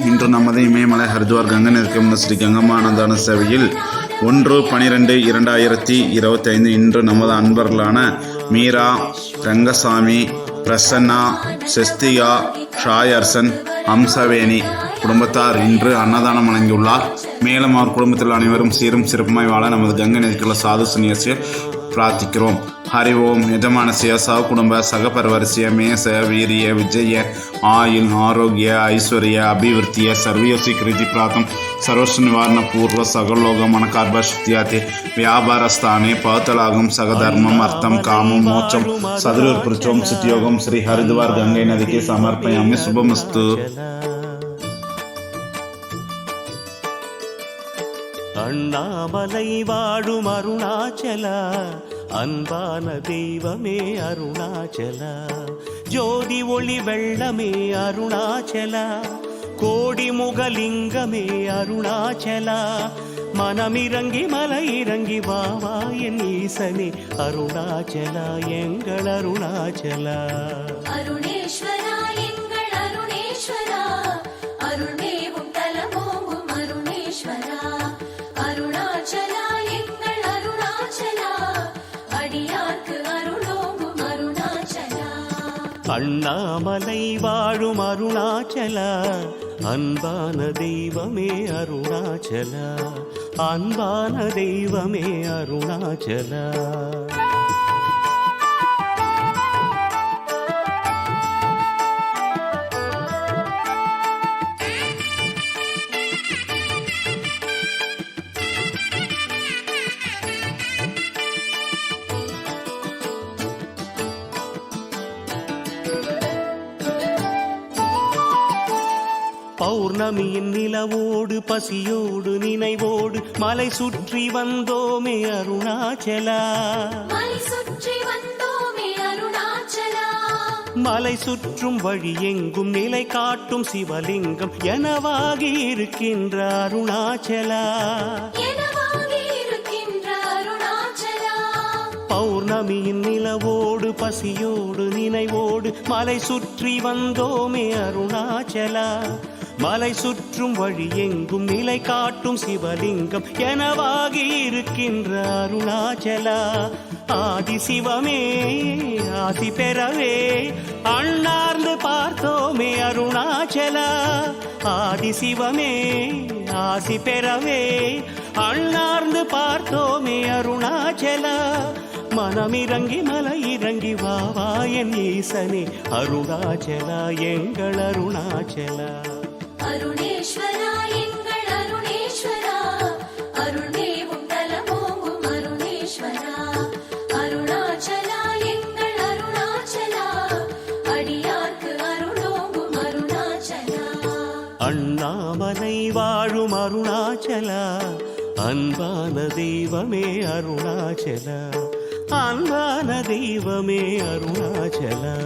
இன்று நமது இமயமலை ஹரித்வார் கங்கை நதிக்கும் ஸ்ரீ கங்கம்மானந்தான சேவையில் 1/12/2025 இன்று நமது அன்பர்களான மீரா, ரங்கசாமி, பிரசன்னா, செஸ்திகா, ஷாயர்சன், ஹம்சவேணி குடும்பத்தார் இன்று அன்னதானம் வழங்கியுள்ளார். மேலும் அவர் குடும்பத்தில் அனைவரும் சீரும் சிறப்புமாய் வாழ நமது கங்கை நதிக்குள்ள சாது சன்னியாசியை ಪ್ರಾರ್ಥಿக்கிறோம். ಹರಿ ಓಂ ಯಜಮಾನಸ್ಯ ಸಹಕುಟುಂಬ ಸಹಪರಿವಾರಸ್ಯ ಮೇಷ ವೀರ್ಯ ವಿಜಯ ಆಯುಲ್ ಆರೋಗ್ಯ ಐಶ್ವರ್ಯ ಅಭಿವೃದ್ಧಿಯ ಸರ್ವಯೋಸಿ ಕೃತಿ ಪ್ರಾತಂ ಸರ್ವಸ್ವ ನಿವಾರಣ ಪೂರ್ವ ಸಗಲೋಗ ಮನಕಾರ್ಭಶಕ್ತಿಯಾತೆ ವ್ಯಾಪಾರ ಸ್ಥಾನೆ ಪವತಲಾಗಂ ಸಗಧರ್ಮಂ ಅರ್ಥಂ ಕಾಮಂ ಮೋಕ್ಷಂ ಸದೃಪೃಚೋಂ ಸಿದ್ಧಿಯೋಗಂ ಶ್ರೀ ಹರಿದ್ವಾರ್ ಗಂಗೈ ನದಿಗೆ ಸಮರ್ಪಯಾಮಿ. ಶುಭಮಸ್ತು. அண்ணாமலை வாழும் அருணாச்சலா, அன்பான தெய்வமே அருணாச்சலா, ஜோதி ஒளி வெள்ளமே அருணாச்சலா, கோடி முகலிங்கமே அருணாச்சலா, மனமிறங்கி மலை இறங்கி வாவா என் ஈசனே அருணாச்சலா, எங்கள் அருணாச்சலா. அருணேஸ்வரா எங்கள் அருணேஸ்வரா, அருள்மேவும் தலமோங்கும் அருணேஸ்வரா, அருணாச்சலா எங்கள் அருணாச்சலா, அடியார்க்கு அருளோங்கும் அருணாச்சலா. அண்ணாமலை வாழும் அருணாச்சலா, அன்பான தெய்வமே அருணாச்சலா, அன்பான தெய்வமே அருணாச்சலா. பௌர்ணமியின் நிலவோடு பசியோடு நினைவோடு மலை சுற்றி வந்தோமே அருணாச்சலா, மலை சுற்றி வந்தோமே அருணாச்சலா, மலை சுற்றும் வழி எங்கும் நிலை காட்டும் சிவலிங்கம் எனவாகி இருக்கின்ற அருணாச்சலா, எனவாகி இருக்கின்ற அருணாச்சலா. பௌர்ணமியின் நிலவோடு பசியோடு நினைவோடு மலை சுற்றி வந்தோமே அருணாச்சலா, மலை சுற்றும் வழி எங்கும் நிலை காட்டும் சிவலிங்கம் எனவாகி இருக்கின்ற அருணாச்சலா. ஆதி சிவமே ஆசி பெறவே அண்ணார்ந்து பார்த்தோமே அருணாச்சலா, ஆதி சிவமே ஆசி பெறவே அண்ணார்ந்து பார்த்தோமே அருணாச்சலா, மனமிறங்கி மலை இறங்கி வாவா என் ஈசனே அருணாச்சலா, எங்கள் அருணாச்சலா. அருணேஸ்வரா எங்கள் அருணேஸ்வரா, அருள்மேவும் தலமோங்கும் அருணேஸ்வரா, அருணாச்சலா எங்கள் அருணாச்சலா, அடியார்க்கு அருளோங்கும் அருணாச்சலா. அண்ணாமலை வாழும் அருணாச்சலா, அன்பான தெய்வமே அருணாச்சலா, அன்பான தெய்வமே அருணாச்சலா.